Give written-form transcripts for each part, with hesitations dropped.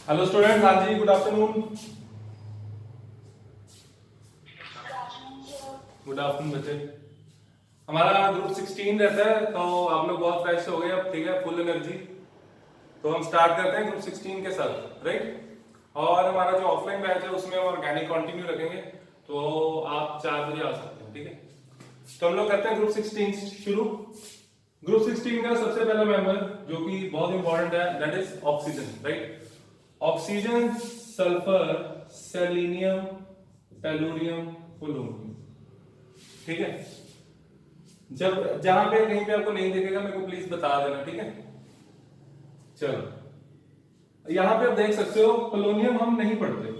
Hello student, हाँ जी, good afternoon. Good afternoon बच्चे। हमारा ग्रुप 16 रहता है, तो आप लोग बहुत फ्रेश हो गए अब, ठीक है, फुल एनर्जी। तो हम स्टार्ट करते हैं ग्रुप 16 के साथ, राइट। और हमारा जो ऑफलाइन बैच है उसमें हम ऑर्गेनिक कंटिन्यू रखेंगे, तो आप 4 बजे आ सकते हैं, ठीक है। तो हम लोग करते हैं ग्रुप 16 शुरू। ग्रुप 16 का सबसे पहला मेंबर जो कि बहुत इंपॉर्टेंट है, that is oxygen, right. Oxygen, sulphur, selenium, tellurium, polonium, ठीक है। जब जहां पे कहीं पे आपको नहीं दिखेगा मेरे को प्लीज बता देना, ठीक है। चलो, यहां पे आप देख सकते हो पोलोनियम हम नहीं पढ़ते,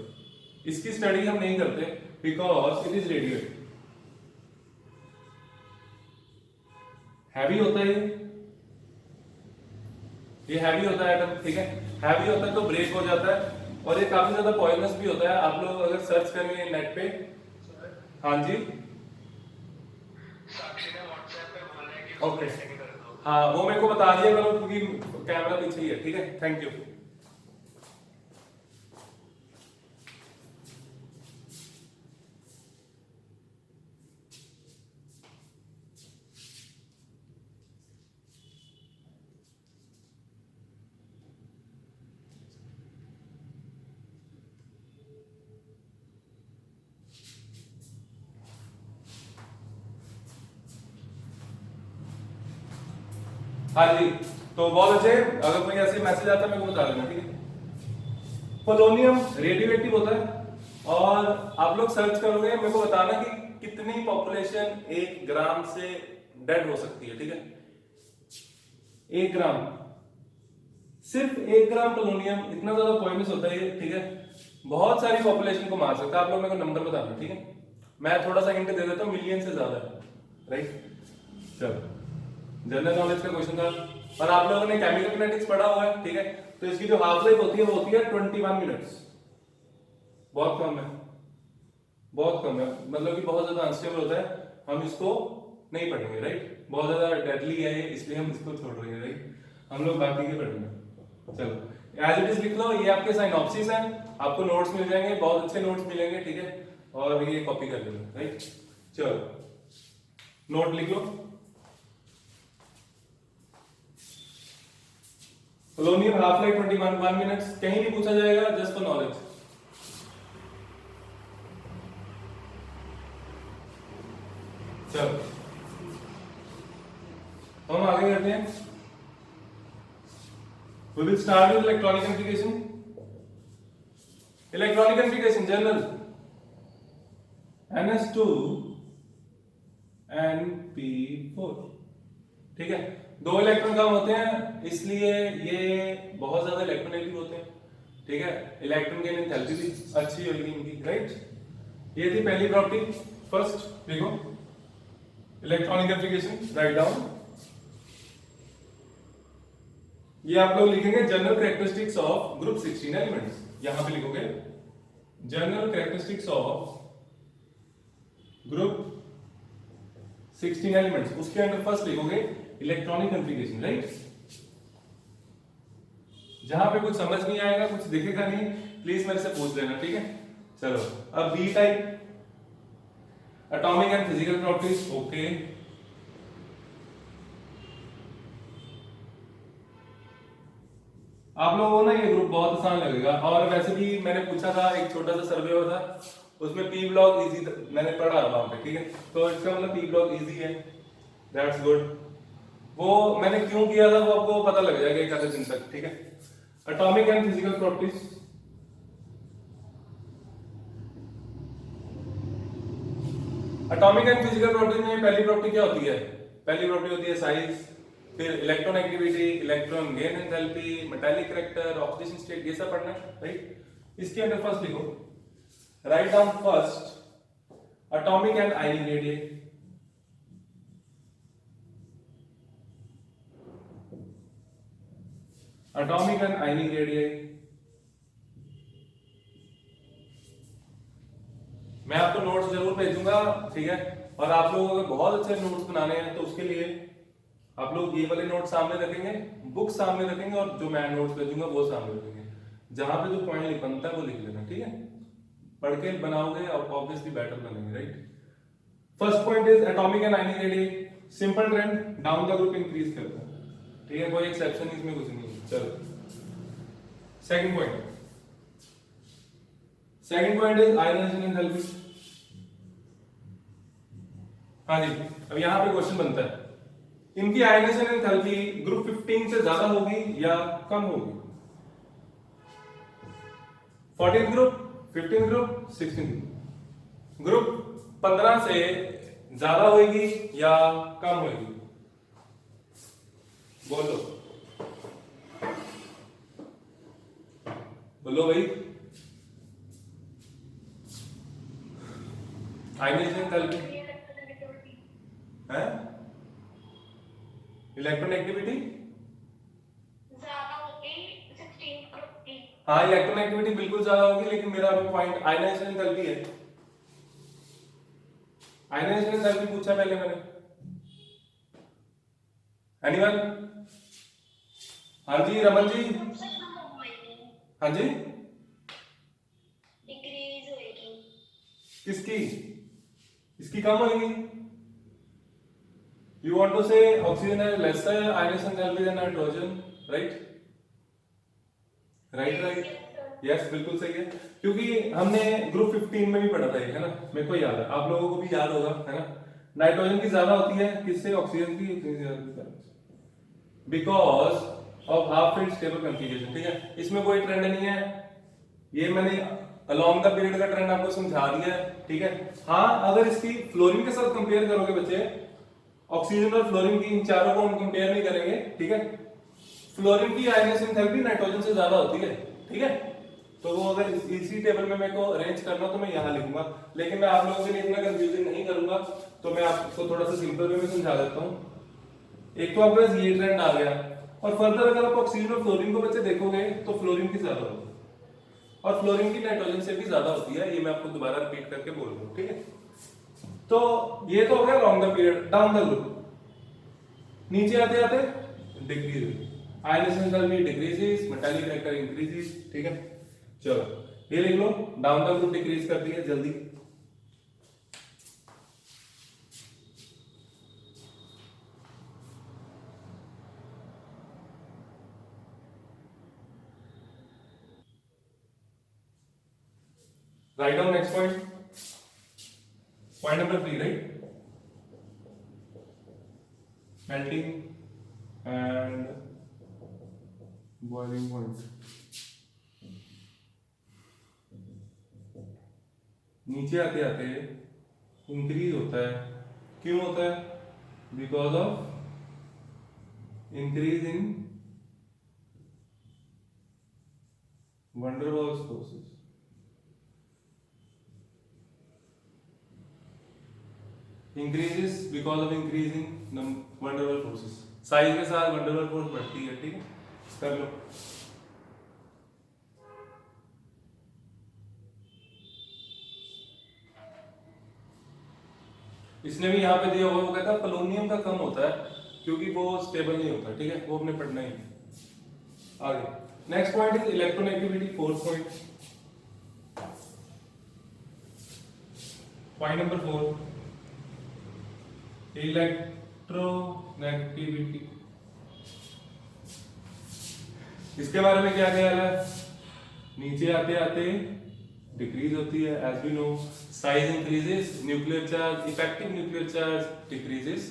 इसकी स्टडी हम नहीं करते because it is radio heavy होता है। ये हैवी होता है एटम, ठीक है। हैवी होता है तो ब्रेक हो जाता है, और ये काफी ज्यादा पॉइजनस भी होता है। आप लोग अगर सर्च करेंगे नेट पे, हाँ जी, ओके, हाँ वो मेरे को बता दिया करो क्योंकि कैमरा पीछे ही है, ठीक है। Thank you. हाँ जी, तो बहुत अच्छे। अगर कोई ऐसे मैसेज आता है मेरे को बता देना, ठीक है। पोलोनियम रेडियो एक्टिव होता है, और आप लोग सर्च करोगे मेरे को बताना कि कितनी पॉपुलेशन 1 ग्राम से डेड हो सकती है, ठीक है। 1 ग्राम, सिर्फ 1 ग्राम पोलोनियम इतना ज्यादा पॉइजनस होता है, ठीक है। बहुत सारी पॉपुलेशन को मार सकता है। आप लोग मेरे को नंबर बताना, ठीक है। मैं थोड़ा सा हिंट दे देता हूँ, मिलियन से ज्यादा है, राइट। चलो, जनरल नॉलेज का क्वेश्चन था, और आप लोगों ने केमिकल किनेटिक्स पढ़ा हुआ है, ठीक है। तो इसकी जो हाफ लाइफ होती है वो होती है 21 मिनट्स। बहुत कम है, बहुत कम है, मतलब कि बहुत ज्यादा अनस्टेबल होता है। हम इसको नहीं पढ़ेंगे, राइट। बहुत ज्यादा डेडली है ये, इसलिए हम इसको छोड़ रहे हैं, राइट। हम लोग बाकी के पढ़ेंगे। चलो, एज इट इज लिख लो। ये आपके साइनॉप्सिस हैं, आपको नोट्स मिल जाएंगे, बहुत अच्छे नोट्स मिलेंगे, ठीक है। और ये कॉपी कर लेना, राइट। चलो, नोट लिख लो। पोलोनियम हाफ लाइफ 21 मिनट्स, कहीं भी पूछा जाएगा, जस्ट फॉर नॉलेज। चलो, तो हम आगे करते हैं। We will start with electronic configuration. Electronic configuration general NS2 NP4, ठीक है। 2 इलेक्ट्रॉन कम होते हैं, इसलिए ये बहुत ज्यादा इलेक्ट्रोनेगेटिव होते हैं, ठीक है। इलेक्ट्रॉन गेन एंथैल्पी भी अच्छी होगी इनकी, राइट। ये थी पहली प्रॉपर्टी। फर्स्ट देखो, इलेक्ट्रॉनिक कॉन्फ़िगरेशन, राइट डाउन। ये आप लोग लिखेंगे general characteristics of group 16 elements. यहां पे लिखोगे general characteristics of group 16 elements, उसके अंदर फर्स्ट लिखोगे इलेक्ट्रॉनिक कॉन्फ़िगरेशन, राइट। जहां पे कुछ समझ नहीं आएगा, कुछ दिखेगा नहीं, प्लीज मेरे से पूछ लेना, ठीक है। चलो, अब B type, atomic and physical properties, okay. आप लोगों को ना ये ग्रुप बहुत आसान लगेगा, और वैसे भी मैंने पूछा था, एक छोटा सा सर्वे हुआ था, उसमें पी ब्लॉक इजी मैंने पढ़ा वहां पे, ठीक है। तो इसका मतलब पी ब्लॉक इजी है, दैट्स गुड। वो मैंने क्यों किया था वो आपको पता लग जाएगा एक आधे दिन तक, ठीक है। Atomic and physical properties, atomic and physical properties में पहली प्रॉपर्टी क्या होती है? पहली प्रॉपर्टी होती है साइज, फिर electron activity, electron gain enthalpy, metallic character, oxidation state, ये सब पढ़ना है, राइट। इसके अंदर फर्स्ट लिखो, write down first atomic and ionic radius. Atomic and ionic radius, मैं आपको नोट्स जरूर भेजूंगा, ठीक है। और आप लोगों को बहुत अच्छे नोट्स बनाने हैं, तो उसके लिए आप लोग ये वाले नोट सामने रखेंगे, बुक सामने रखेंगे, और जो मैं नोट्स भेजूंगा वो सामने रखेंगे। जहां पे जो पॉइंट बनता है वो लिख लेना, ठीक है? पढ़ के बनाओगे ऑब्वियसली बेटर बनेंगे, right? First point is atomic and ionic radius simple trend down the group increase करता है, ठीक है? कोई एक्सेप्शन इसमें कुछ नहीं है। चलो second point is ionization enthalpy. हाँ जी, अब यहां पे क्वेश्चन बनता है, इनकी आयनाइजेशन एंथैल्पी ग्रुप 15 से ज्यादा होगी या कम होगी? 14 ग्रुप, 15 ग्रुप, 16 ग्रुप 15 से ज्यादा होगी या कम होगी? बोलो बोलो भाई। आयनाइजेशन एंथैल्पी है, इलेक्ट्रॉन एक्टिविटी ज्यादा होगी 16 ग्रुप की। हाँ, इलेक्ट्रॉन एक्टिविटी बिल्कुल ज्यादा होगी, लेकिन मेरा अभी पॉइंट आयनाइजेशन एंथैल्पी है। आयनाइजेशन एंथैल्पी पूछा पहले मैंने, एनीवन? हाँ जी रमन जी। सबसे कम होगी, हाँ जी, डिक्रीज होगी। किसकी? इसकी कम होगी? You want to say oxygen has lesser ionization enthalpy than nitrogen, right? Right. Yes, बिल्कुल सही है, क्योंकि हमने ग्रुप 15 में भी पढ़ा था ये, है ना? मेरे को याद है, आप लोगों को भी याद होगा, है ना? नाइट्रोजन की ज्यादा होती है किससे? ऑक्सीजन की, because of half field stable configuration, ठीक है? इसमें कोई ट्रेंड नहीं है, ये मैंने अलोंग द पीरियड का ट्रेंड आपको समझा दिया है, ठीक है? हाँ, अगर इसकी फ्लोरीन के साथ कंपेयर करोगे बच्चे, ऑक्सीजन और फ्लोरीन की, इन चारों को हम कंपेयर नहीं करेंगे, ठीक है? फ्लोरीन की आयनाइजेशन एंथैल्पी नाइट्रोजन से ज्यादा होती है, ठीक है? तो वो अगर इसी टेबल में मेरे को अरेंज करना तो मैं यहाँ लिखूंगा, लेकिन मैं आप लोगों के लिए इतना कंफ्यूजन नहीं करूंगा, तो मैं आपको थोड़ा सा सिंपल वे में समझा देता हूँ। एक तो आपके पास ये ट्रेंड आ गया, और फर्दर अगर आप ऑक्सीजन और फ्लोरीन को बच्चे देखोगे तो फ्लोरीन की ज्यादा होगी, और फ्लोरीन की नाइट्रोजन से भी ज्यादा होती है, ये मैं आपको दोबारा रिपीट करके बोल रहा हूँ, ठीक है? तो ये तो हो गया long the period, down the group नीचे आते आते decrease, ionization enthalpy decreases, metallic character increases, ठीक है? चलो ये लिख लो, डाउन द ग्रुप डिक्रीज कर दिया जल्दी। Write down next point number 3, right? Melting and boiling point, नीचे आते आते इंक्रीज होता है, क्यों होता है? Because of increase in van der Waals forces, increases because of increasing van der Waal forces, size के साथ वंडरवॉल फोर्स बढ़ती है, ठीक है? कर लो। इसने भी यहाँ पे दिया हुआ, वो कहता है पोलोनियम का कम होता है क्योंकि वो स्टेबल नहीं होता, ठीक है? वो हमने पढ़ना ही है। आगे next point is electronegativity, fourth point number 4, electronegativity. इसके बारे में क्या ख्याल है? नीचे आते आते डिक्रीज होती है, as we know, size increases, nuclear charge, effective nuclear charge decreases,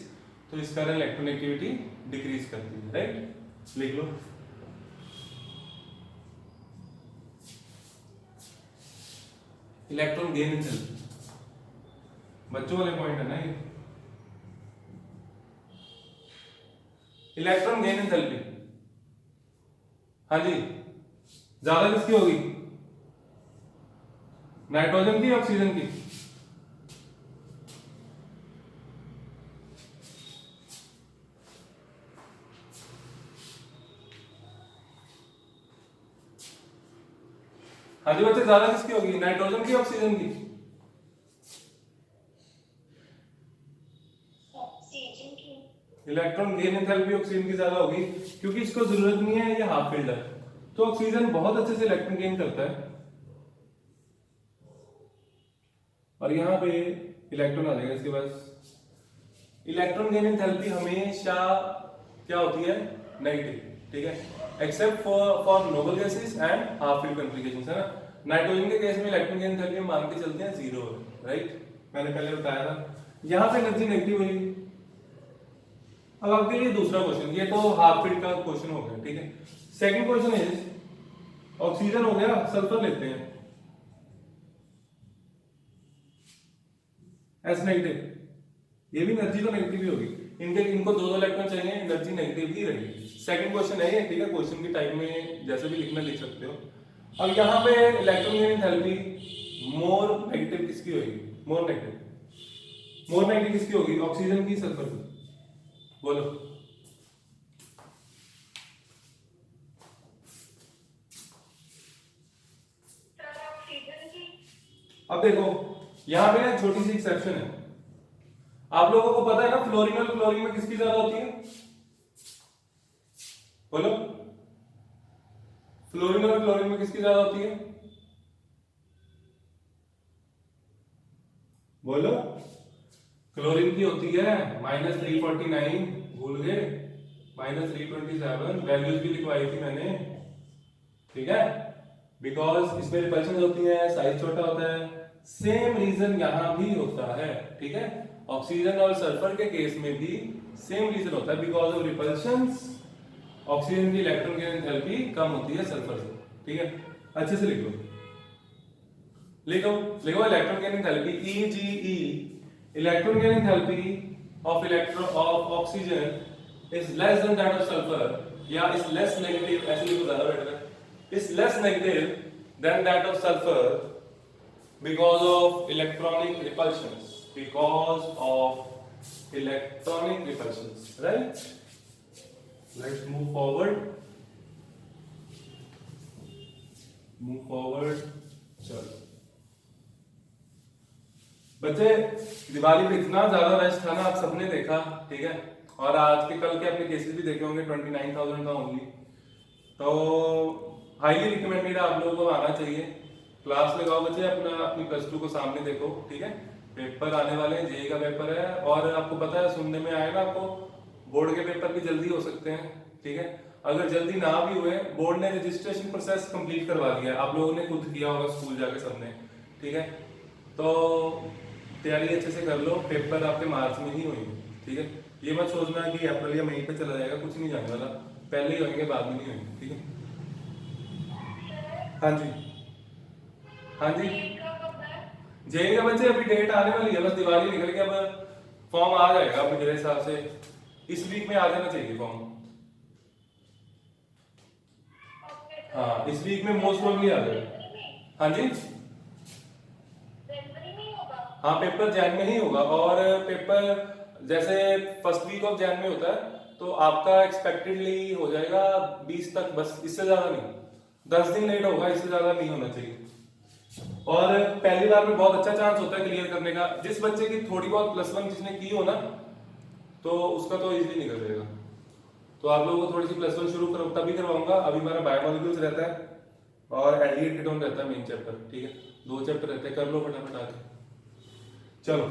तो इस कारण इलेक्ट्रोनेगेटिविटी डिक्रीज करती है, राइट? लिख लो। इलेक्ट्रॉन गेन एंथैल्पी, बच्चों वाले पॉइंट है ना ये। इलेक्ट्रॉन गेन एंथैल्पी, हाँ जी, ज्यादा किसकी होगी? नाइट्रोजन की, ऑक्सीजन की? हाँ जी बच्चे, ज्यादा किसकी होगी? नाइट्रोजन की, ऑक्सीजन की? ऑक्सीजन की। इलेक्ट्रॉन गेन एंथैल्पी ऑक्सीजन की ज्यादा होगी, क्योंकि इसको जरूरत नहीं है, ये हाफ फील्ड है, तो ऑक्सीजन बहुत अच्छे से इलेक्ट्रॉन गेन करता है और यहाँ पे इलेक्ट्रॉन आ जाएगा इसके पास। इलेक्ट्रॉन गेन एंथैल्पी हमेशा क्या होती है, नेगेटिव, ठीक है, except for noble gases and half filled configurations, है ना। नाइट्रोजन के केस में इलेक्ट्रॉन गेन एंथैल्पी हम मान के चलते हैं 0 है, राइट, मैंने पहले बताया था। यहाँ पे एनर्जी नेगेटिव होगी। अब आपके लिए दूसरा क्वेश्चन, ये तो हाफ फील्ड का क्वेश्चन हो गया, ठीक है। सेकंड क्वेश्चन इज, ऑक्सीजन हो गया, सल्फर लेते हैं, एस नेगेटिव, ये भी एनर्जी तो नेगेटिव ही होगी, इनको दो इलेक्ट्रॉन चाहिए, एनर्जी नेगेटिव ही रहेगी। सेकंड क्वेश्चन है ये, ठीक है, क्वेश्चन की टाइप में जैसे भी लिखना लिख सकते हो। अब यहाँ पे electron gain enthalpy more negative किसकी होगी, मोर नेगेटिव किसकी होगी, ऑक्सीजन की, सल्फर की, बोलो। अब देखो यहाँ पे ना छोटी सी एक्सेप्शन है, आप लोगों को पता है ना फ्लोरीन और क्लोरीन में किसकी ज्यादा होती है, बोलो, फ्लोरीन और क्लोरीन में किसकी ज्यादा होती है, बोलो। क्लोरीन की होती है -349, भूल गए, -327, वैल्यूज भी लिखवाई थी मैंने, ठीक है, बिकॉज इसमें रिपल्शन होती है, साइज छोटा होता है। सेम रीजन यहां भी होता है, ठीक है, ऑक्सीजन और सल्फर के केस में भी सेम रीजन होता है, बिकॉज ऑफ रिपल्शंस ऑक्सीजन की इलेक्ट्रॉन गेन एंथैल्पी कम होती है सल्फर से, ठीक है। अच्छे से लिख लो, लिखो electron gain enthalpy EGE, electron gain enthalpy of oxygen is less than that of sulphur, या इज लेस नेगेटिव, ऐसे लिखो ज्यादा बेटर है, is less negative than that of sulfur because of electronic repulsions, right? Let's move forward, चलो बच्चे, दिवाली पे इतना ज्यादा रश था ना, आप सबने देखा, ठीक है, और आज के कल के अपने केसेस भी देखे होंगे, 29,000 का ओनली, तो हाईली रिकमेंडेड है, आप लोगों को आना चाहिए, क्लास लगाओ बच्चे, अपनी +2 को सामने देखो, ठीक है, पेपर आने वाले हैं, जेईई का पेपर है, और आपको पता है, सुनने में आया ना आपको, बोर्ड के पेपर भी जल्दी हो सकते हैं, ठीक है। अगर जल्दी ना भी हुए, बोर्ड ने रजिस्ट्रेशन प्रोसेस कंप्लीट करवा दिया, आप लोगों ने खुद किया होगा स्कूल जाके सबने, ठीक है, तो तैयारी अच्छे से कर लो, पेपर आपके मार्च में ही होंगे, ठीक है, ये मत सोचना कि अप्रैल या मई पे चला जाएगा, कुछ नहीं जाने वाला, पहले ही होंगे, बाद में नहीं होंगे, ठीक है। हाँ जी, हाँ जी, जेईई का बच्चे अभी डेट आने वाली है, बस दिवाली निकल के अब फॉर्म आ जाएगा, अब मेरे हिसाब से इस वीक में आ जाना चाहिए फॉर्म, हाँ, इस वीक में मोस्ट प्रोबेबली आ जाएगा। हाँ जी, हाँ, पेपर जैन में ही होगा, और पेपर जैसे फर्स्ट वीक ऑफ जैन में होता है, तो आपका एक्सपेक्टेडली हो जाएगा 20 तक, बस, इससे ज्यादा नहीं, 10 दिन लेट होगा, इससे ज्यादा नहीं होना चाहिए। और पहली बार में बहुत अच्छा चांस होता है क्लियर करने का, जिस बच्चे की थोड़ी बहुत +1 जिसने की हो ना, तो उसका तो इजीली निकल जाएगा। तो आप लोगों को थोड़ी सी +1 शुरू करो, तभी करवाऊंगा, अभी हमारा बायोमोलिक्यूल्स रहता है और एल्डिहाइड कीटोन रहता है मेन चैप्टर, ठीक है, 2 चैप्टर रहते हैं, कर लो फटाफट आके। चलो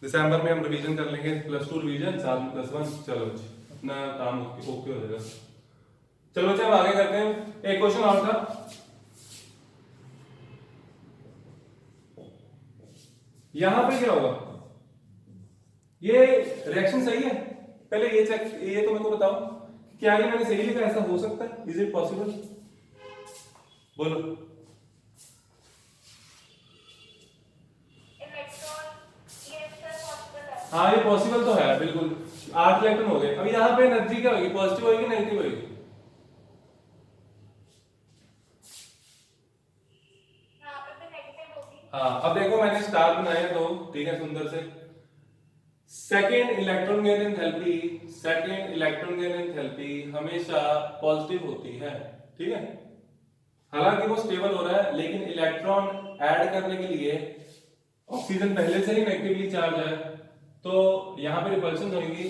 दिसंबर में हम रिवीजन कर लेंगे, +2 रिवीजन, साथ में +1, चलो अपना काम ओके हो जाएगा। चलो बच्चे, हम आगे करते हैं, एक क्वेश्चन और था, यहां पे क्या होगा, ये रिएक्शन सही है, पहले ये चेक, ये तो मेरे को बताओ, क्या ये मैंने सही लिखा, ऐसा हो सकता है, इज इट पॉसिबल, बोलो। हाँ, ये पॉसिबल तो है, बिल्कुल, 8 इलेक्ट्रॉन हो गए। अब यहाँ पे एनर्जी क्या होगी, पॉजिटिव होगी नेगेटिव होगी, हाँ, अब देखो मैंने स्टार बनाए हैं 2, ठीक है, सुंदर से। सेकेंड इलेक्ट्रॉन गेन एंथैल्पी हमेशा पॉजिटिव होती है, ठीक है, हालांकि वो स्टेबल हो रहा है, लेकिन इलेक्ट्रॉन ऐड करने के लिए ऑक्सीजन पहले से ही नेगेटिवली चार्ज है, तो यहाँ पे रिपल्शन होगी,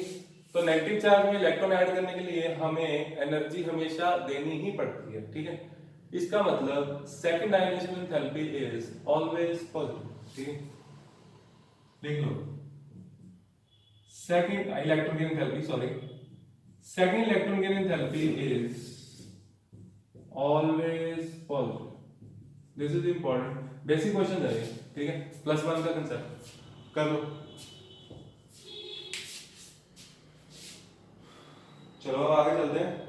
तो नेगेटिव चार्ज में इलेक्ट्रॉन ऐड करने के लिए हमें एनर्जी हमेशा देनी ही पड़ती है, ठीक है। इसका मतलब second ionisation enthalpy is always positive, ठीक है। लिख लो second electron gain enthalpy, sorry, second electron gain enthalpy is always positive. This is important, basic question है ये, ठीक है। +1 का कंसेप्ट कर लो। चलो अब आगे चलते हैं।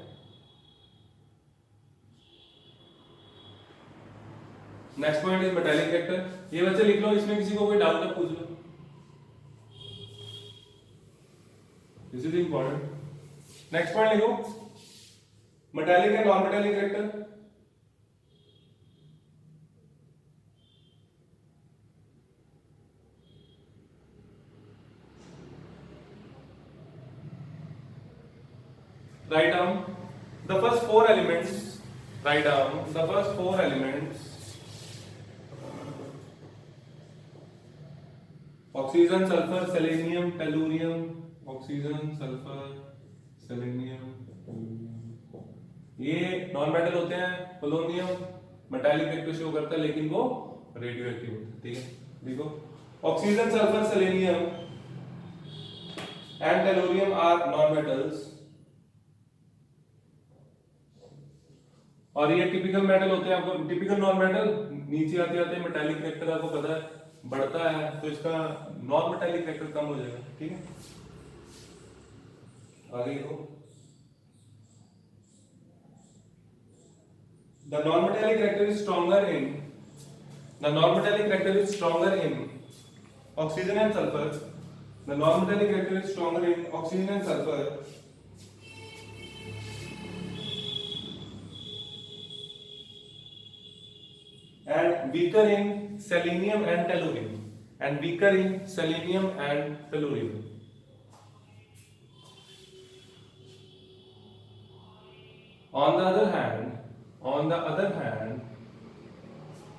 Next point is metallic character. ये बच्चे लिख लो, इसमें किसी को कोई डाउट है पूछ लो। This is important. Next point लिखो, metallic and non metallic character. Write down the first four elements. Write down the first four elements. Oxygen, sulfur, selenium, tellurium. Oxygen, sulfur, selenium, tellurium. ये non metal होते हैं। Polonium metallic character show करता है लेकिन वो radio active होता है, ठीक है। देखो, oxygen, sulphur, selenium and tellurium are non metals और ये टिपिकल मेटल होते हैं। आपको टिपिकल नॉन मेटल नीचे आते आते मेटालिक कैरेक्टर आपको पता है बढ़ता है, तो इसका नॉन मेटालिक कैरेक्टर कम हो जाएगा, ठीक है। आगे देखो, the non metallic character is stronger in oxygen and sulphur. The non metallic character is stronger in oxygen and sulphur and weaker in selenium and tellurium. On the other hand,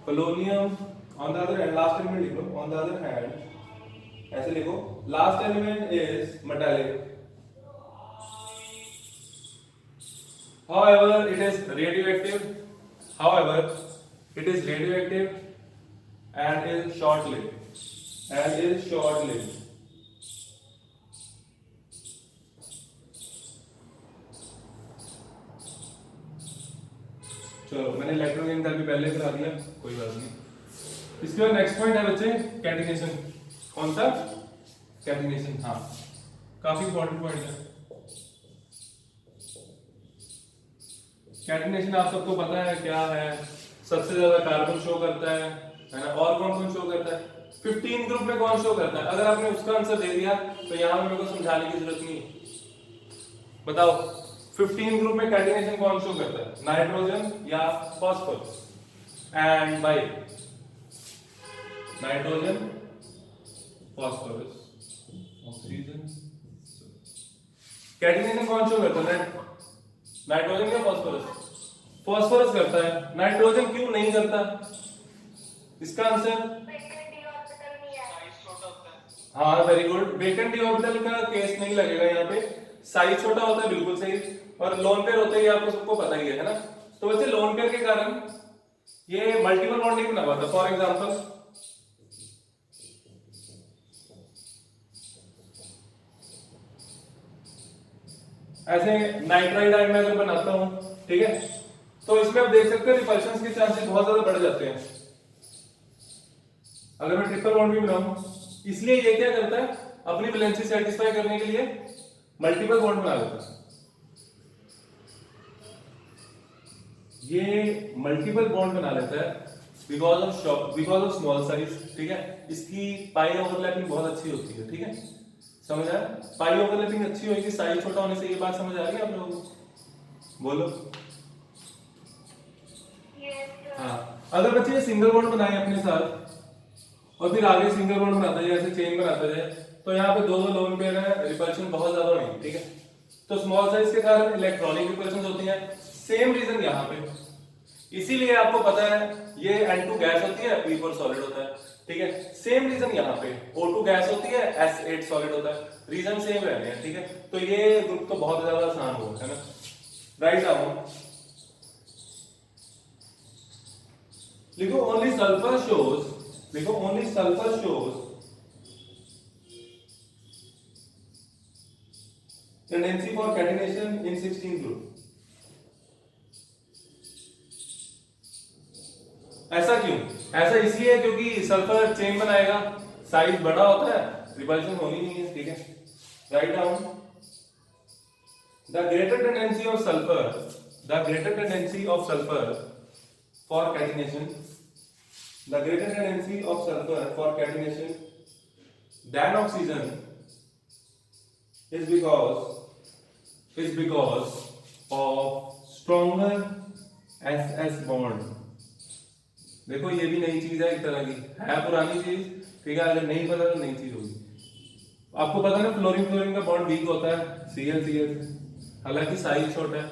polonium, last element लिखो, on the other hand ऐसे लिखो, last element is metallic, however it is radioactive and is short-lived. चलो, मैंने electron gain enthalpy पहले करा दिया, कोई बात नहीं। इसके बाद नेक्स्ट पॉइंट है बच्चे कैटिनेशन। कौन सा? कैटिनेशन, हाँ, काफी इंपॉर्टेंट पॉइंट है। कैटिनेशन आप सबको पता है क्या है? सबसे ज्यादा कार्बन शो करता है ना। और कौन कौन शो करता है? 15 ग्रुप में कौन शो करता है? अगर आपने उसका आंसर दे दिया तो यहां मेरे को समझाने की जरूरत नहीं। बताओ, 15 ग्रुप में कैटिनेशन कौन शो करता है? नाइट्रोजन या phosphorus? And by nitrogen, phosphorus, oxygen. Catenation कौन शो करता है? नाइट्रोजन या फास्फोरस? फास्फोरस करता है। नाइट्रोजन क्यों नहीं करता? इसका आंसर, हाँ, very good. Vacant D orbital का केस नहीं लगेगा यहाँ पे, साइज छोटा होता है, बिल्कुल सही। और लोन पेयर होता है, ये आपको सबको पता ही है ना। तो वैसे लोन पेयर के कारण ये मल्टीपल बॉन्ड नहीं बना पाता। फॉर एग्जांपल, ऐसे नाइट्राइड आयन में अगर बनाता हूं, ठीक है, तो इसमें आप देख सकते हैं रिपल्शन के चांसेस बहुत ज्यादा बढ़ जाते हैं अगर मैं ट्रिपल बॉन्ड भी बनाऊं। इसलिए ये क्या करता है, अपनी वैलेंसी सेटिस्फाई करने के लिए मल्टीपल बॉन्ड बना लेता है। ये मल्टीपल बॉन्ड बना लेता है बिकॉज ऑफ स्मॉल साइज, ठीक है। इसकी पाई ओवरलैपिंग बहुत अच्छी होती है, ठीक है, समझ आया? पाई ओवरलैपिंग अच्छी होगी, साइज छोटा होने से। ये बात समझ आ रही है आप लोगों को? बोलो। हाँ, अगर बच्चे ये सिंगल बॉन्ड बनाए अपने साथ और फिर आगे सिंगल बॉन्ड बनाता है, ऐसे चेन बनाता है, तो यहाँ पे दो लोन पेयर है, रिपल्शन बहुत ज्यादा होगी, ठीक है। तो स्मॉल साइज के कारण इलेक्ट्रॉनिक रिपल्शन होती है। सेम रीजन यहाँ पे, इसीलिए आपको पता है ये N2 गैस होती है, P4 सॉलिड होता है। ठीक है। सेम रीजन यहाँ पे O2 गैस होती है, S8 सॉलिड होता है, रीजन सेम रहने हैं, ठीक है। तो ये ग्रुप तो बहुत ज्यादा आसान हुआ है ना। राइट डाउन, लिखो ओनली सल्फर शोज, लिखो only sulphur shows tendency for catenation in 16 group. ऐसा क्यों? ऐसा इसलिए क्योंकि सल्फर चेन बनाएगा, साइज बड़ा होता है, रिपल्शन होनी नहीं है, ठीक है। Write down, the greater tendency of sulphur, the greater tendency of sulphur for catenation, the greater tendency of sulphur for catenation than oxygen is because of stronger SS bond। देखो ये भी नई चीज है, एक तरह की है पुरानी चीज, ठीक है। अगर नहीं पता तो नई चीज होगी। आपको पता है ना फ्लोरीन फ्लोरीन का बॉन्ड वीक होता है Cl Cl से, हालांकि साइज छोटा है,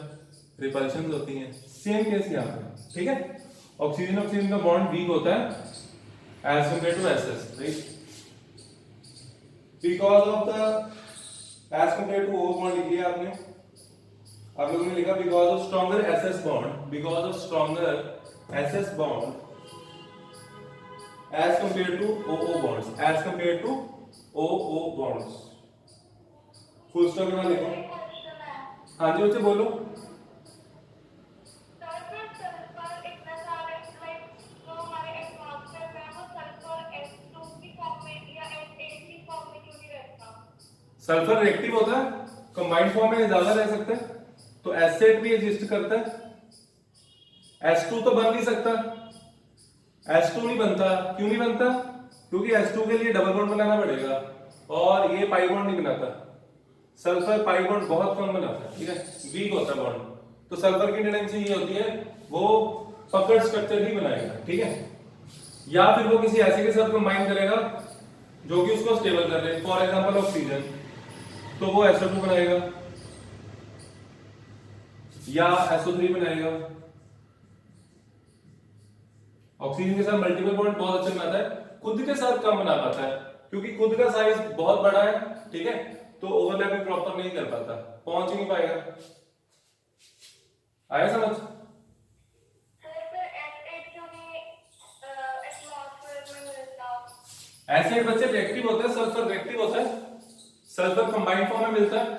रिपल्शंस होती हैं। सेम केस यहाँ पे, ठीक है। ऑक्सीजन ऑक्सीजन का बॉन्ड वीक होता है as compare to SS, right. Because of the as compare to O bond लिख लिया आपने, आप लोगों ने लिखा because of stronger SS bond, because of stronger SS bond as compared to OO bonds, as compared to OO bonds। Full stop के बाद लिखो। हाँ जी बच्चे बोलो। सल्फर रिएक्टिव होता है, कंबाइंड फॉर्म में ज्यादा रह सकता है, तो एसिड भी एग्जिस्ट करता है। H2 तो बन नहीं सकता, H2 नहीं बनता। क्यों नहीं बनता? क्योंकि H2 के लिए डबल बॉन्ड बनाना पड़ेगा और ये पाई बॉन्ड नहीं बनाता। सल्फर पाई बॉन्ड बहुत कम बनाता है, ठीक है, वीक होता है बॉन्ड। तो सल्फर की टेंडेंसी ये होती है वो पकड़ स्ट्रक्चर ही बनाएगा, ठीक है, या फिर वो किसी ऐसे के साथ कंबाइन करेगा जो कि उसको स्टेबल कर रहे, फॉर एग्जांपल ऑक्सीजन, तो वो SO2 बनाएगा या SO3 बनाएगा। ऑक्सीजन के साथ मल्टीपल बॉन्ड बहुत अच्छा बनाता है, खुद के साथ कम बना पाता है क्योंकि खुद का साइज बहुत बड़ा है, ठीक है, तो ओवरलैपिंग प्रॉपर नहीं कर पाता, पहुंच ही नहीं पाएगा। आया समझ? एसिड बच्चे रिएक्टिव होता है, सल्फर रिएक्टिव होता है, सल्फर कंबाइंड फॉर्म में मिलता है,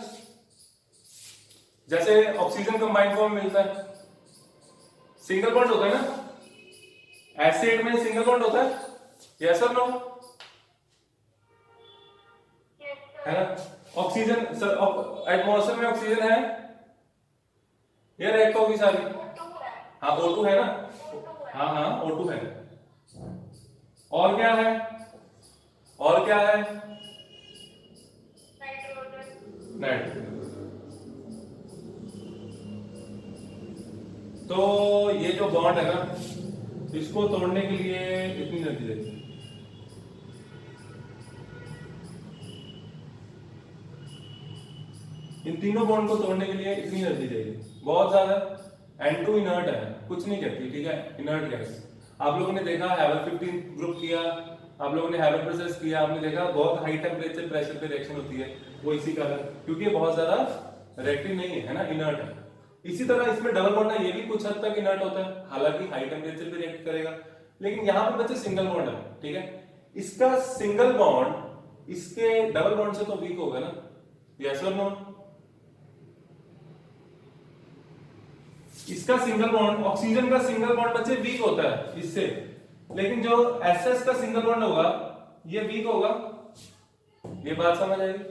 जैसे ऑक्सीजन कंबाइंड फॉर्म में मिलता है। सिंगल बॉन्ड होता है ना, एसिड में सिंगल बॉन्ड होता है, यस और नो, है ना। ऑक्सीजन एटमॉस्फेयर में ऑक्सीजन है, ये रिएक्ट होगी सारी। हाँ O2 है ना, हाँ हाँ O2 है। और क्या है, और क्या है, नाइट्रोजन। तो ये जो बॉन्ड है ना, इसको तोड़ने के लिए इतनी एनर्जी चाहिए। इन तीनों बॉन्ड को तोड़ने के लिए इतनी एनर्जी चाहिए, बहुत ज्यादा। N2 इनर्ट है, कुछ नहीं करती, ठीक है, इनर्ट गैस। आप लोगों ने देखा हैवल 15 ग्रुप किया, आप लोगों ने हैवल प्रोसेस किया, आपने देखा बहुत हाई टेम्परेचर प्रेशर पे रिएक्शन होती है, वो इसी कारण, क्योंकि ये बहुत ज्यादा रिएक्टिव नहीं है ना, इनर्ट है। इसी तरह इसमें डबल बॉन्ड है, ये भी कुछ हद तक इनर्ट होता है, हालांकि हाई टेम्परेचर पे रिएक्ट करेगा, लेकिन यहाँ पे बच्चे सिंगल बॉन्ड है, ठीक है। इसका सिंगल बॉन्ड इसके डबल बॉन्ड से तो वीक होगा ना, यस और नो। इसका सिंगल बॉन्ड, ऑक्सीजन का सिंगल बॉन्ड बच्चे वीक होता है इससे, लेकिन जो SS का सिंगल बॉन्ड होगा ये वीक होगा। ये बात समझ आएगी?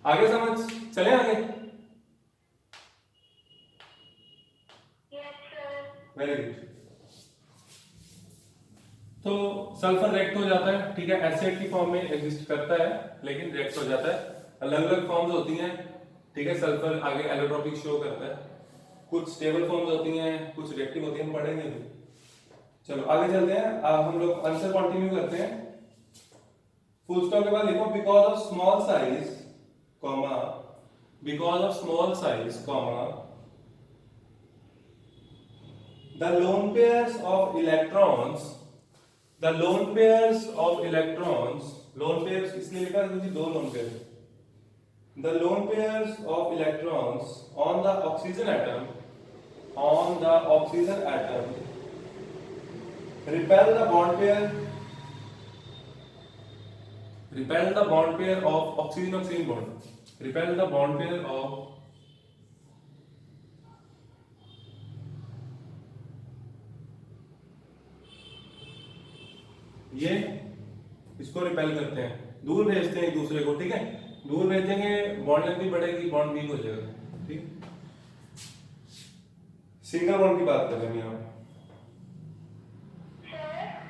आगे समझ, चले आगे। Very good. तो सल्फर रिएक्ट हो जाता है, ठीक है, एसिड की फॉर्म में एग्जिस्ट करता है लेकिन रिएक्ट हो जाता है। अलग अलग फॉर्म्स होती हैं, ठीक है। सल्फर आगे एलोट्रोपिक शो करता है, कुछ स्टेबल फॉर्म्स होती हैं, कुछ रिएक्टिव होती हैं, हम पढ़ेंगे भी। चलो आगे चलते हैं, हम लोग आंसर कंटिन्यू करते हैं। फुल स्टॉप के बाद लिखो because of small size comma, because of small size comma the lone pairs of electrons, the lone pairs of electrons, lone pairs इसलिए लिखा है क्योंकि दो lone pairs, the lone pairs of electrons on the oxygen atom, on the oxygen atom repel the bond pair, repel the bond pair of oxygen oxygen bond, repel the bond pair of ये, इसको repel करते हैं, दूर भेजते हैं एक दूसरे को, ठीक है, दूर भेजेंगे बॉन्ड लेंथ भी बढ़ेगी, बॉन्ड वीक हो जाएगा, ठीक। सिंगल बॉन्ड की बात कर रहे हैं यहाँ पे।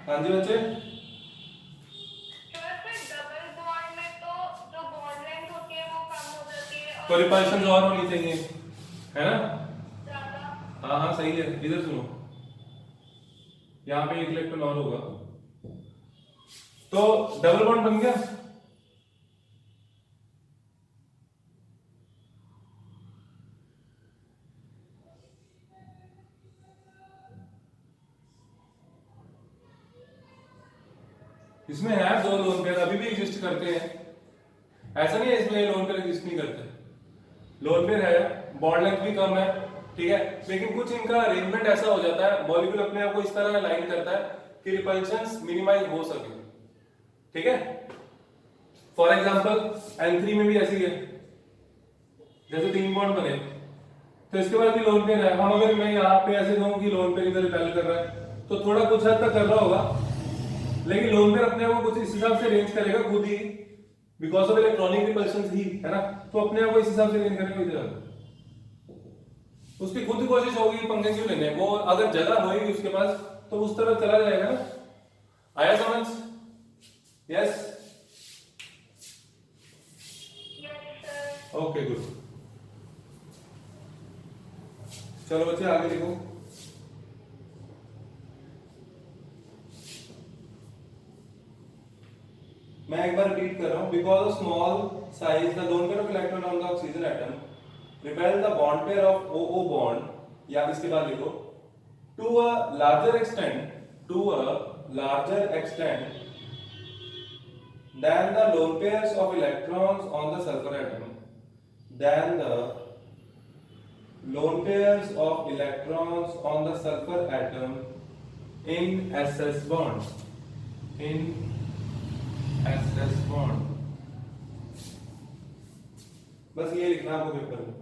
हाँ जी बच्चे, डबल बॉन्ड में तो जो बॉन्ड लेंथ होती है वो कम हो जाती है तो रिपल्शन और होनी चाहिए, है ना? ज्यादा। हाँ हाँ सही है, इधर सुनो, यहाँ पे एक इलेक्ट्रॉन और होगा, तो डबल बॉन्ड बन गया। इसमें है दो लोन पेयर, अभी भी एग्जिस्ट करते हैं, ऐसा नहीं है इसमें लोन पेयर एग्जिस्ट नहीं करते, लोन पेयर है, बॉन्ड लेंथ भी कम है, ठीक है, लेकिन कुछ इनका अरेंजमेंट ऐसा हो जाता है, मॉलिक्यूल अपने आप को इस तरह अलाइन करता है कि रिपल्शंस मिनिमाइज हो सके, ठीक है। फॉर एग्जांपल N3 में भी ऐसी है, जैसे 3 बॉन्ड बने तो इसके बाद भी लोन पेयर है, हम अगर मैं यहाँ पे ऐसे कहूँ कि लोन पेयर इधर रिपेल कर रहा है तो थोड़ा कुछ हद तक कर रहा होगा, लेकिन लोन पेयर अपने आप को कुछ इस हिसाब से अरेंज करेगा खुद ही, बिकॉज ऑफ इलेक्ट्रॉनिक रिपल्शन ही, है ना, तो अपने आप को इस हिसाब से अरेंज करेगा इधर, उसकी खुद कोशिश होगी पंखे क्यों लेने, वो अगर जगह होगी उसके पास तो उस तरफ चला जाएगा ना। आया समझ? Yes, okay good. चलो बच्चे आगे लिखो। मैं एक बार रिपीट कर रहा हूं, because of small size the lone pair of electron on the oxygen atom repel the bond pair of OO bond, या इसके बाद लिखो to a larger extent, to a larger extent than the lone pairs of electrons on the sulfur atom, than the lone pairs of electrons on the sulfur atom in SS bond, in SS bond, बस ये लिखना आपको paper में।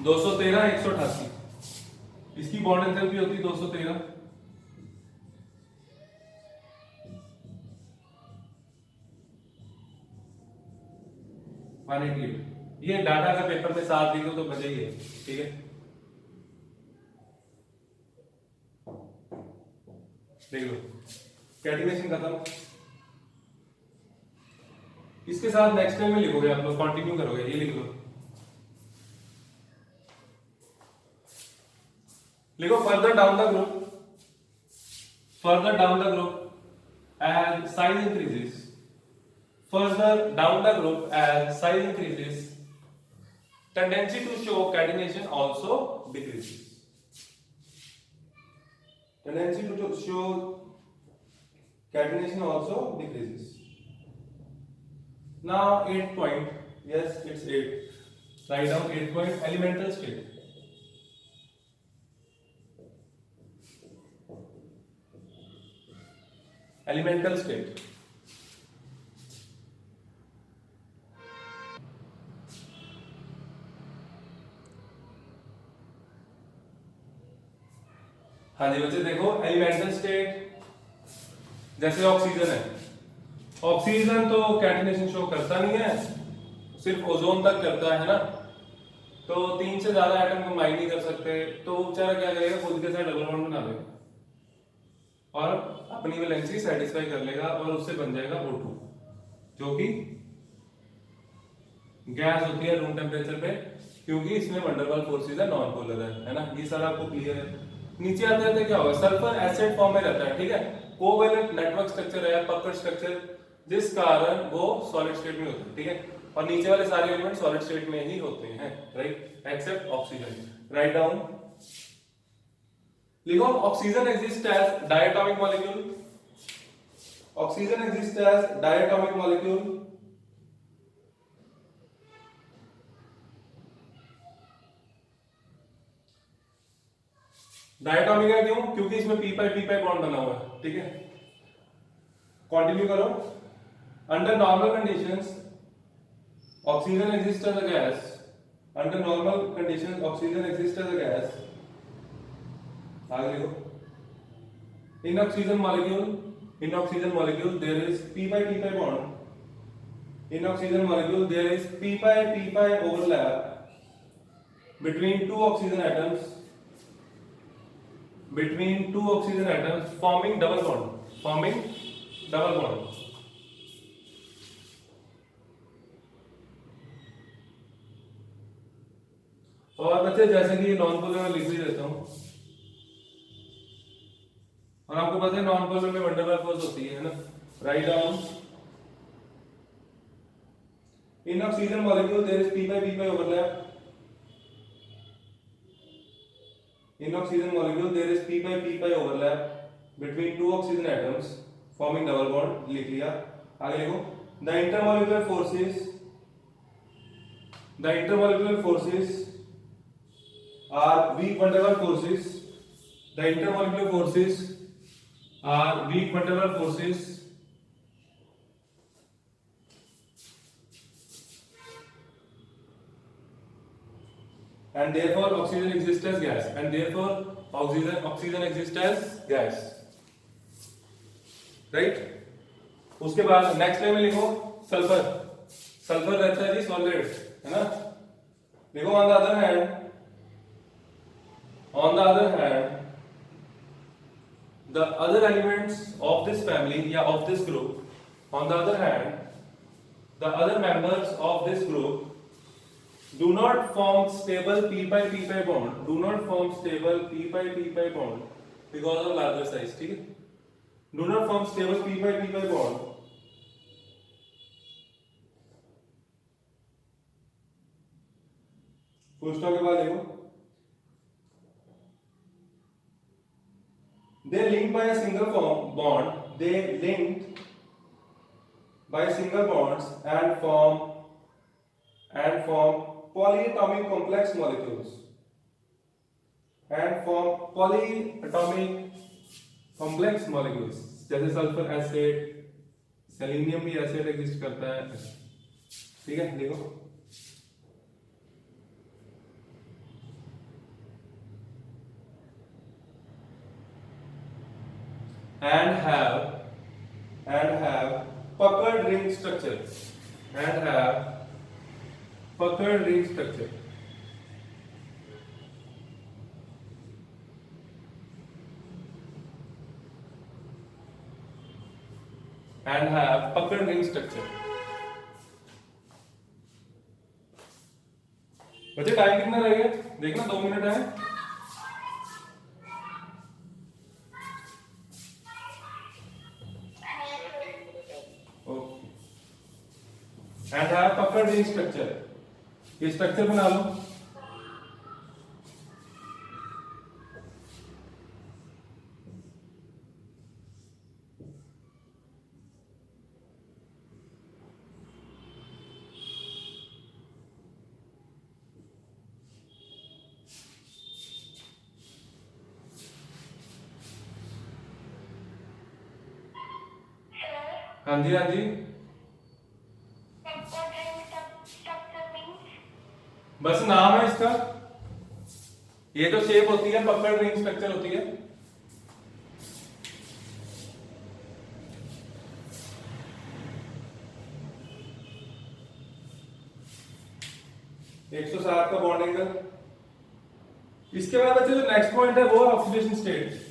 213 188, इसकी bond enthalpy होती है 213, 188। ये data का पेपर में साथ लिखो तो मजा ही है, ठीक है। देख लो कैटेगराइजेशन खत्म, इसके साथ नेक्स्ट टाइम में लिखोगे आप लोग, कंटिन्यू करोगे, ये लिख लो, लिखो further down the group, further down the group as size increases, further down the group as size increases, tendency to show catenation also decreases, tendency to show catenation also decreases. Now 8 point, yes it's 8, write down 8 point, elemental state, elemental state, हाँ जी बच्चे देखो, elemental state जैसे oxygen है, oxygen तो catenation show करता नहीं है, सिर्फ ओजोन तक करता है ना, तो 3 से ज्यादा एटम कंबाइन नहीं कर सकते, तो बेचारा क्या करेगा, खुद के साथ डबल बॉन्ड बना देगा और अपनी वैलेंसी सेटिस्फाई कर लेगा और उससे बन जाएगा O2, जो कि गैस होती है रूम टेम्परेचर पे, क्योंकि इसमें वंडरवाल फोर्सेस है, नॉन पोलर है ना, ये सारा आपको क्लियर है। नीचे आते आते क्या होगा, सल्फर एसिड फॉर्म में रहता है, ठीक है, कोवैलेंट नेटवर्क स्ट्रक्चर है, पकड़ स्ट्रक्चर, जिस कारण वो सॉलिड स्टेट में होता है, ठीक है, और नीचे वाले सारे एलिमेंट सॉलिड स्टेट में ही होते हैं, right, except oxygen. Right down, लिखो oxygen exist as diatomic molecule, oxygen exist as diatomic molecule. Diatomic है क्यों? क्योंकि इसमें पी पाई बॉन्ड बना हुआ है, ठीक है। कंटिन्यू करो। Under normal conditions oxygen exist as a gas, under normal conditions oxygen exist as a gas. आगे लिखो in oxygen molecule there is p pi bond, in oxygen molecule there is p pi overlap between two oxygen atoms, forming double bond। और बच्चे जैसे कि non polar में लिख ही देता हूं, और आपको पता है नॉन पोलर में वंडर वाल फोर्स होती है ना। Write down in oxygen molecule there is p pi overlap, in oxygen molecule there is p pi overlap between two oxygen atoms forming double bond। लिख लिया। आगे लिखो the intermolecular forces are weak van der Waals forces, the intermolecular forces are weak van der Waals forces and therefore oxygen exists as gas, and therefore oxygen exists as gas, right। उसके बाद next line में लिखो sulphur रहता है जी solid, है ना। लिखो on the other hand the other elements of this family या of this group, on the other hand the other members of this group do not form stable p pi bond, because of larger size, ठीक है। do not form stable p pi bond full stop के बाद देखो they linked by a single bond and form polyatomic complex molecules, जैसे sulphur acid, selenium भी acid exist करता है, ठीक है। देखो and have puckered ring structure, बच्चे टाइम कितना रह गया देखना, 2 मिनट है। and have puckered ring structure, ये स्ट्रक्चर बना लो। हाँ जी बस नाम है इसका, ये तो शेप होती है, पकड़ रिंग स्ट्रक्चर होती है। एक 107 का बॉन्ड एंगल। इसके बाद बच्चे जो नेक्स्ट पॉइंट है वो है ऑक्सीडेशन स्टेट।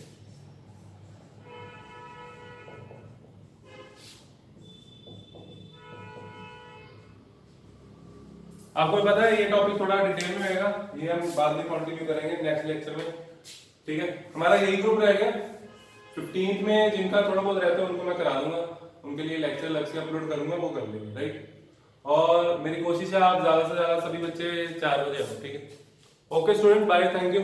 आपको पता है ये टॉपिक थोड़ा डिटेल में रहेगा, ये हम बाद में कंटिन्यू करेंगे नेक्स्ट लेक्चर में, ठीक है। हमारा यही ग्रुप रहेगा 15th में, जिनका थोड़ा बहुत रहता है उनको मैं करा दूंगा, उनके लिए लेक्चर अलग से अपलोड करूंगा, वो कर लेंगे, राइट। और मेरी कोशिश है आप ज्यादा से ज्यादा सभी बच्चे 4 बजे आओ, ठीक है। Okay student, bye, thank you.